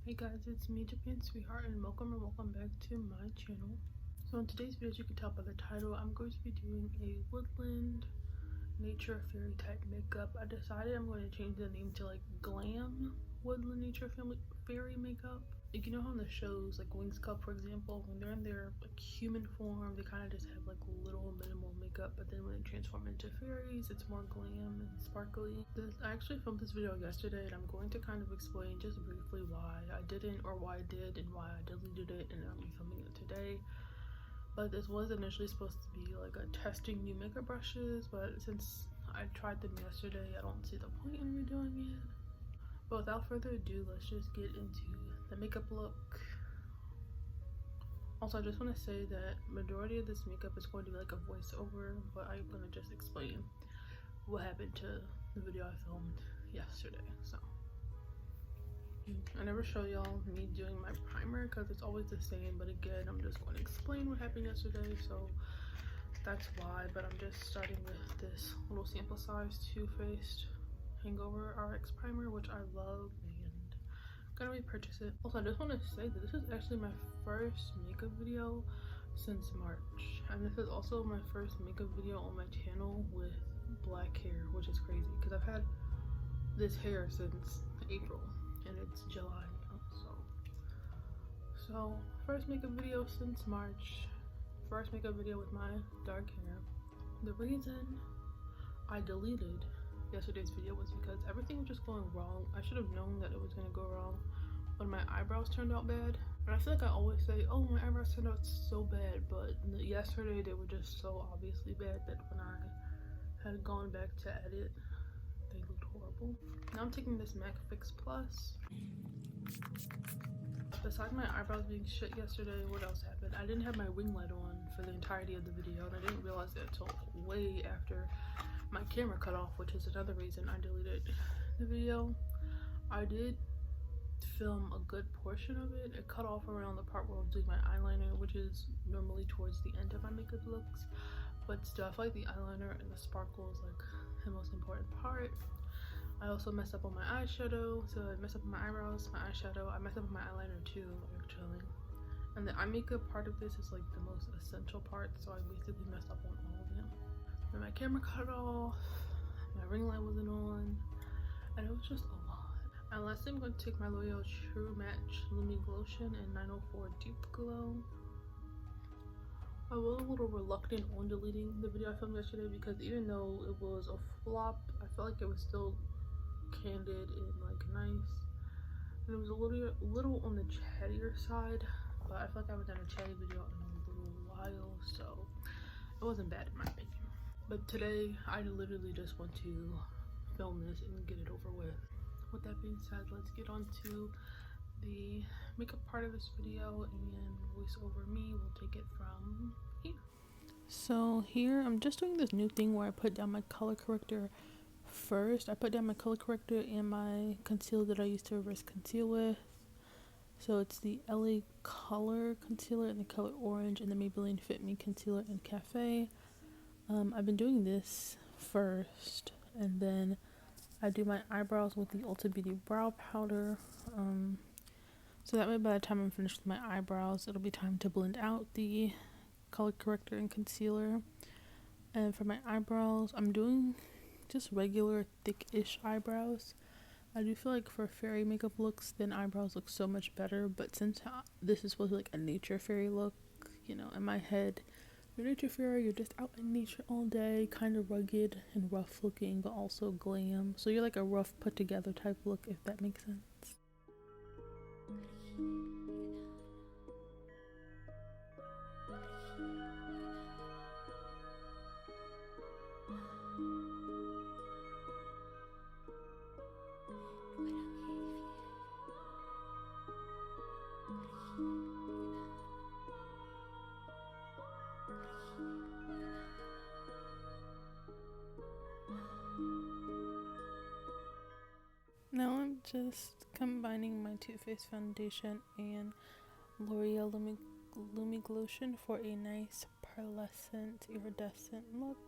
Hey guys, it's me, Japan Sweetheart, and welcome back to my channel. So in today's video, as you can tell by the title, I'm going to be doing a woodland nature fairy type makeup. I decided I'm going to change the name to like glam woodland nature fairy makeup. Like, you know how in the shows like Wings Club, for example, when they're in their like human form, they kind of just have like little minimal makeup, but then when they transform into fairies, it's more glam and sparkly. I actually filmed this video yesterday, and I'm going to kind of explain just briefly why I didn't, or why I did, and why I deleted it, and I'm filming it today. But this was initially supposed to be like a testing new makeup brushes, but since I tried them yesterday, I don't see the point in redoing it. But without further ado, let's just get into the makeup look. Also, I just want to say that majority of this makeup is going to be like a voiceover, but I'm going to just explain what happened to the video I filmed yesterday. So I never show y'all me doing my primer because it's always the same, but again, I'm just going to explain what happened yesterday, so that's why. But I'm just starting with this little sample size Too Faced Hangover RX primer, which I love and gonna repurchase it. Also, I just want to say that this is actually my first makeup video since March, and this is also my first makeup video on my channel with black hair, which is crazy because I've had this hair since April and it's July now. So first makeup video since March, first makeup video with my dark hair. The reason I deleted yesterday's video was because everything was just going wrong. I should have known that it was going to go wrong when my eyebrows turned out bad. And I feel like I always say, oh, my eyebrows turned out so bad, but yesterday they were just so obviously bad that when I had gone back to edit, they looked horrible. Now I'm taking this MAC Fix Plus. Besides my eyebrows being shit yesterday, what else happened? I didn't have my ring light on for the entirety of the video, and I didn't realize that until way after my camera cut off, which is another reason I deleted the video. I did film a good portion of it. It cut off around the part where I was doing my eyeliner, which is normally towards the end of my makeup looks, but still I feel like the eyeliner and the sparkle is like the most important part. I also messed up on my eyeshadow, so I messed up on my eyebrows, my eyeshadow. I messed up on my eyeliner too, actually. And the eye makeup part of this is like the most essential part, so I basically messed up on all of them. And my camera cut off, my ring light wasn't on, and it was just a lot. And lastly, I'm going to take my L'Oreal True Match Lumi Glotion in 904 Deep Glow. I was a little reluctant on deleting the video I filmed yesterday because even though it was a flop, I felt like it was still candid and like nice. And it was a little on the chattier side, but I feel like I haven't done a chatty video in a little while, so it wasn't bad in my opinion. But today, I literally just want to film this and get it over with. With that being said, let's get on to the makeup part of this video, and voice over me will take it from here. So here, I'm just doing this new thing where I put down my color corrector first. I put down my color corrector and my concealer that I used to reverse conceal with. So it's the LA Color Concealer in the color Orange, and the Maybelline Fit Me Concealer in Cafe. I've been doing this first, and then I do my eyebrows with the Ulta Beauty Brow Powder. So that way by the time I'm finished with my eyebrows, it'll be time to blend out the color corrector and concealer. And for my eyebrows, I'm doing just regular thick-ish eyebrows. I do feel like for fairy makeup looks, then eyebrows look so much better, but since this is supposed to be like a nature fairy look, you know, in my head, you're nature fairy, you're just out in nature all day, kind of rugged and rough looking, but also glam. So you're like a rough put together type look, if that makes sense. Now I'm just combining my Too Faced foundation and L'Oreal Lumi Glotion for a nice pearlescent, iridescent look.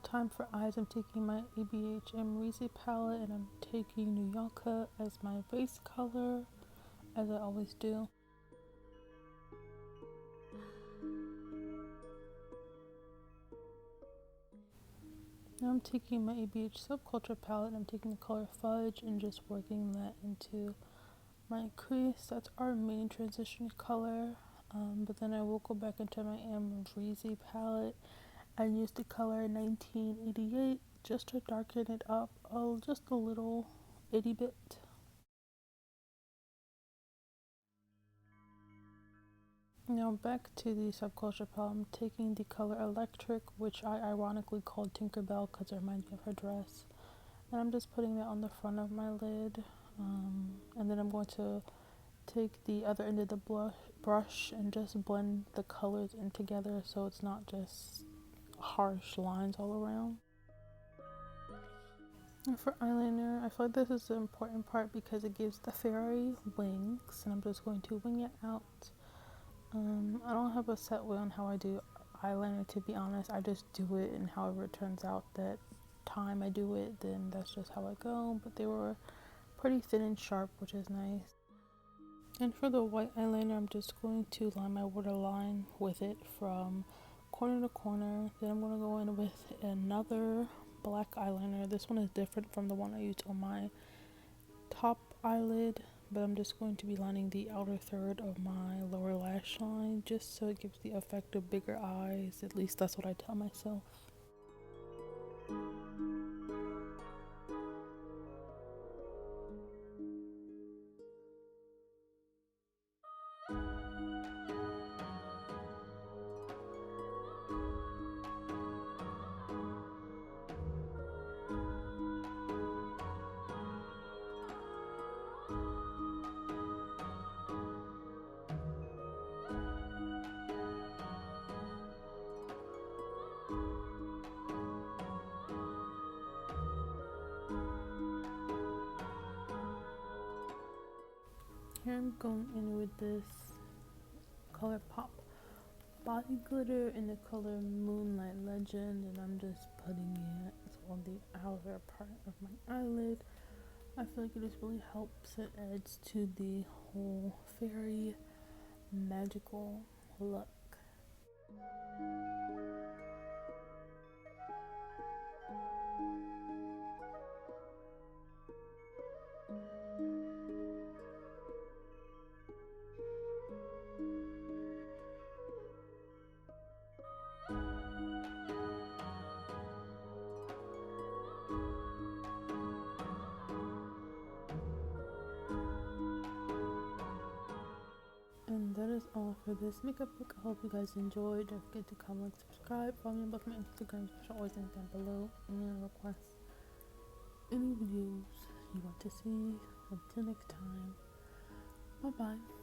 time for eyes, I'm taking my ABHM Reezy palette and I'm taking New Yorker as my base color, as I always do. Now I'm taking my ABH Subculture palette and I'm taking the color Fudge and just working that into my crease. That's our main transition color. But then I will go back into my Reezy palette and use the color 1988 just to darken it up just a little itty bit. Now back to the Subculture palette, I'm taking the color Electric, which I ironically called Tinkerbell because it reminds me of her dress. And I'm just putting that on the front of my lid. And then I'm going to take the other end of the brush and just blend the colors in together so it's not just harsh lines all around. And for eyeliner, I feel like this is the important part because it gives the fairy wings, and I'm just going to wing it out. I don't have a set way on how I do eyeliner, to be honest. I just do it, and however it turns out that time I do it, then that's just how I go. But they were pretty thin and sharp, which is nice. And for the white eyeliner, I'm just going to line my waterline with it from corner to corner. Then I'm going to go in with another black eyeliner. This one is different from the one I used on my top eyelid, but I'm just going to be lining the outer third of my lower lash line just so it gives the effect of bigger eyes. At least that's what I tell myself. Here I'm going in with this ColourPop body glitter in the color Moonlight Legend, and I'm just putting it on the outer part of my eyelid. I feel like it just really helps. It adds to the whole fairy magical look. And that is all for this makeup look. I hope you guys enjoyed. Don't forget to comment, subscribe, follow me on both my Instagrams, which are always linked down below, and request any videos you want to see. Until next time, bye bye.